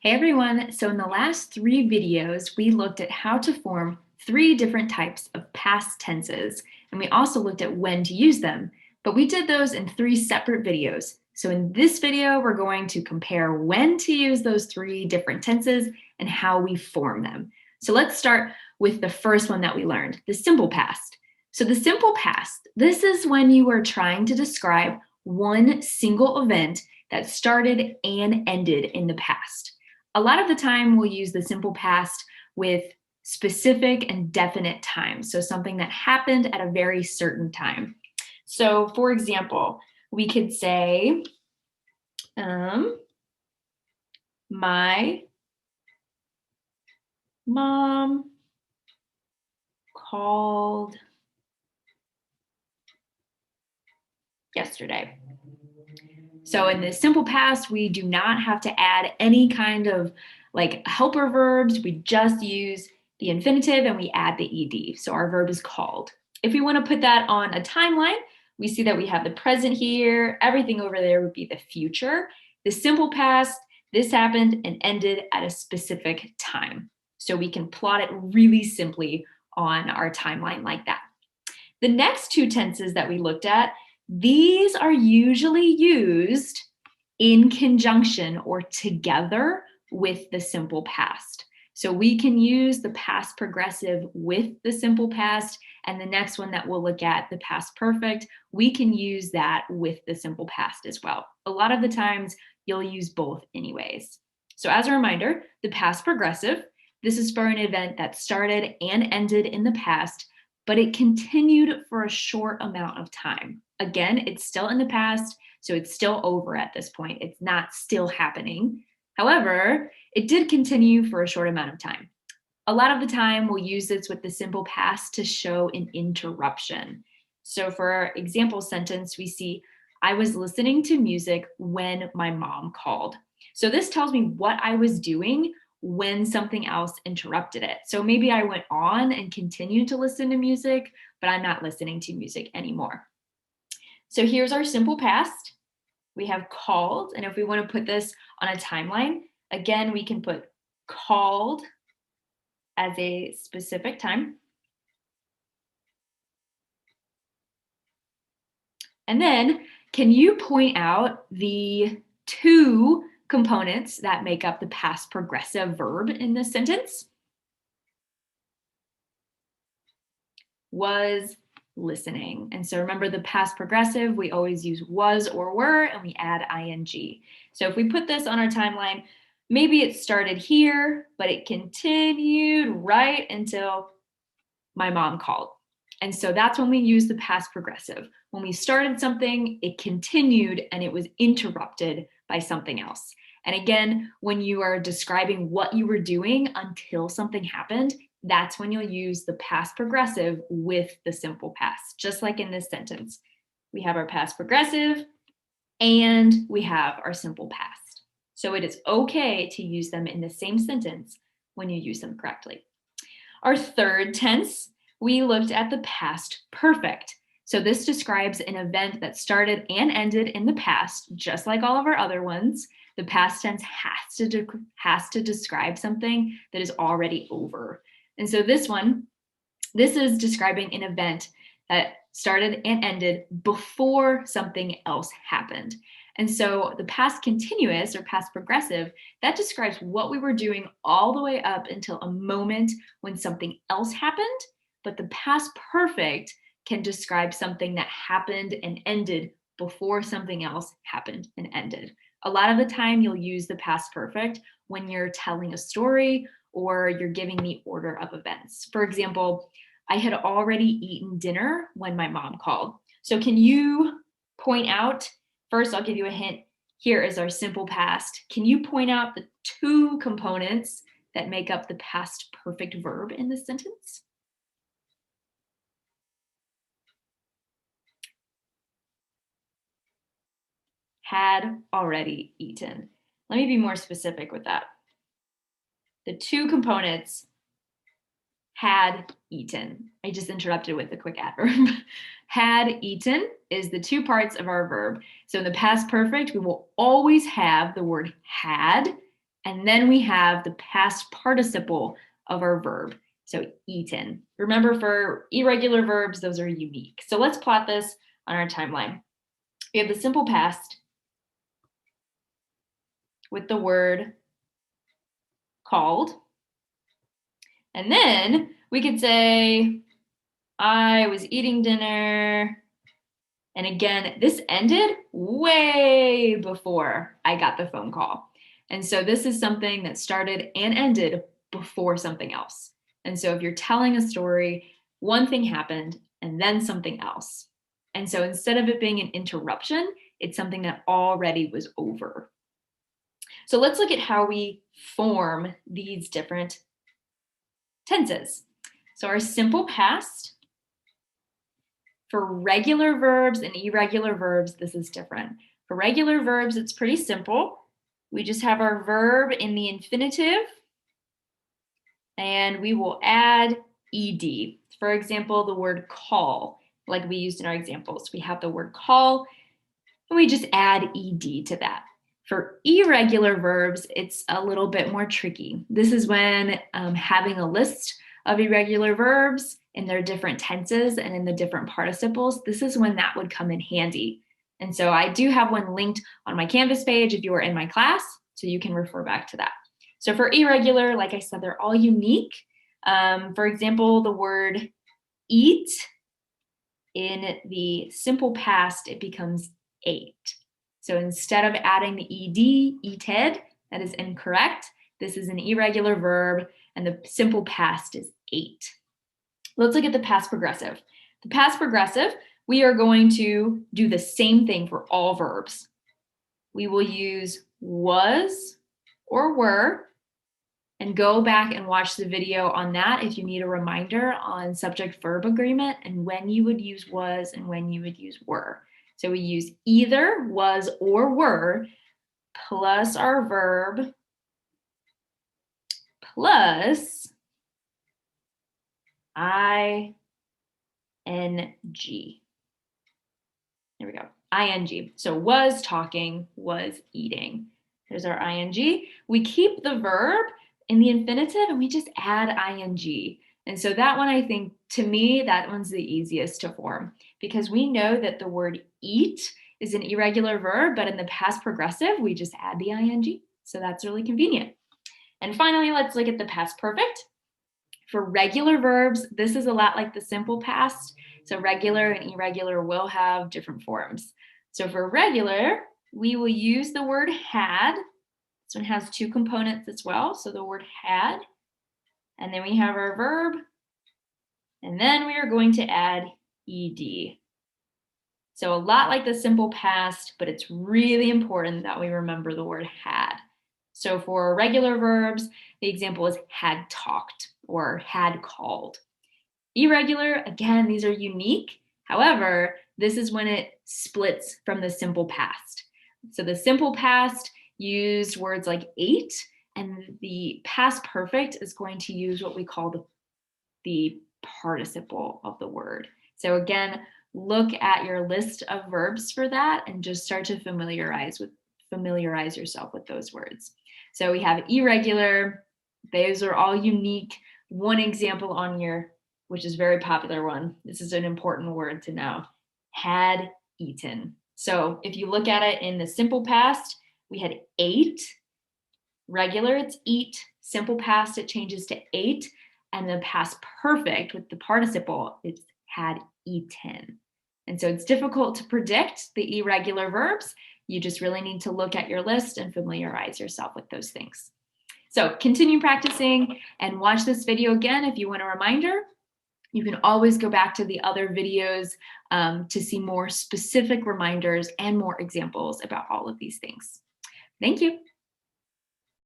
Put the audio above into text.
Hey everyone, so in the last 3 videos, we looked at how to form 3 different types of past tenses, and we also looked at when to use them, but we did those in 3 separate videos. So in this video, we're going to compare when to use those 3 different tenses and how we form them. So let's start with the first one that we learned, the simple past. So the simple past, this is when you are trying to describe one single event that started and ended in the past. A lot of the time we'll use the simple past with specific and definite times. So something that happened at a very certain time. So for example, we could say, my mom called yesterday. So in the simple past, we do not have to add any kind of like helper verbs. We just use the infinitive and we add the ed. So our verb is called. If we want to put that on a timeline, we see that we have the present here. Everything over there would be the future. The simple past, this happened and ended at a specific time. So we can plot it really simply on our timeline like that. The next 2 tenses that we looked at, these are usually used in conjunction or together with the simple past. So we can use the past progressive with the simple past, and the next one that we'll look at, the past perfect, we can use that with the simple past as well. A lot of the times you'll use both anyways. So as a reminder, the past progressive, this is for an event that started and ended in the past, but it continued for a short amount of time. Again, it's still in the past, so it's still over at this point. It's not still happening. However, it did continue for a short amount of time. A lot of the time, we'll use this with the simple past to show an interruption. So for our example sentence, we see, I was listening to music when my mom called. So this tells me what I was doing when something else interrupted it. So maybe I went on and continued to listen to music, but I'm not listening to music anymore. So here's our simple past. We have called, and if we want to put this on a timeline, again, we can put called as a specific time. And then, can you point out the 2 components that make up the past progressive verb in this sentence? Was listening. And so remember the past progressive, we always use was or were, and we add ing. So if we put this on our timeline, maybe it started here, but it continued right until my mom called. And so that's when we use the past progressive. When we started something, it continued and it was interrupted by something else. And again, when you are describing what you were doing until something happened, that's when you'll use the past progressive with the simple past, just like in this sentence. We have our past progressive and we have our simple past. So it is okay to use them in the same sentence when you use them correctly. Our third tense, we looked at the past perfect. So this describes an event that started and ended in the past, just like all of our other ones. The past tense has to describe something that is already over. And so this is describing an event that started and ended before something else happened. And so the past continuous or past progressive, that describes what we were doing all the way up until a moment when something else happened. But the past perfect can describe something that happened and ended before something else happened and ended. A lot of the time you'll use the past perfect when you're telling a story or you're giving the order of events. For example, I had already eaten dinner when my mom called. So can you point out, first I'll give you a hint, here is our simple past. Can you point out the 2 components that make up the past perfect verb in this sentence? Had already eaten. Let me be more specific with that. The 2 components, had eaten. I just interrupted with a quick adverb. Had eaten is the 2 parts of our verb. So in the past perfect, we will always have the word had, And then we have the past participle of our verb. So eaten. Remember, for irregular verbs, those are unique. So let's plot this on our timeline. We have the simple past with the word called. And then we could say, I was eating dinner. And again, this ended way before I got the phone call. And so this is something that started and ended before something else. And so if you're telling a story, one thing happened and then something else. And so instead of it being an interruption, it's something that already was over. So let's look at how we form these different tenses. So our simple past, for regular verbs and irregular verbs, this is different. For regular verbs, it's pretty simple. We just have our verb in the infinitive, and we will add ed. For example, the word call, like we used in our examples. We have the word call, and we just add ed to that. For irregular verbs, it's a little bit more tricky. This is when having a list of irregular verbs in their different tenses and in the different participles, this is when that would come in handy. And so I do have one linked on my Canvas page if you are in my class, so you can refer back to that. So for irregular, like I said, they're all unique. For example, the word eat, in the simple past, it becomes ate. So instead of adding the ed, eated, that is incorrect. This is an irregular verb, and the simple past is ate. Let's look at the past progressive. The past progressive, we are going to do the same thing for all verbs. We will use was or were, and go back and watch the video on that if you need a reminder on subject-verb agreement and when you would use was and when you would use were. So we use either was or were plus our verb plus ing. There we go, ing. So was talking, was eating. There's our ing. We keep the verb in the infinitive and we just add ing. And so that one, I think, to me, that one's the easiest to form because we know that the word eat is an irregular verb, but in the past progressive, we just add the ing. So that's really convenient. And finally, let's look at the past perfect. For regular verbs, this is a lot like the simple past. So regular and irregular will have different forms. So for regular, we will use the word had. This one has two components as well. So the word had, and then we have our verb, and then we are going to add ed. So a lot like the simple past, but it's really important that we remember the word had. So for regular verbs, the example is had talked or had called. Irregular, again, these are unique. However, this is when it splits from the simple past. So the simple past used words like ate, and the past perfect is going to use what we call the participle of the word. So again, look at your list of verbs for that and just start to familiarize yourself with those words. So we have irregular, those are all unique. One example on here, which is a very popular one, this is an important word to know, had eaten. So if you look at it in the simple past, we had ate. Regular, it's eat. Simple past, it changes to ate. And the past perfect with the participle, it's had eaten. And so it's difficult to predict the irregular verbs. You just really need to look at your list and familiarize yourself with those things. So continue practicing and watch this video again if you want a reminder. You can always go back to the other videos to see more specific reminders and more examples about all of these things. Thank you.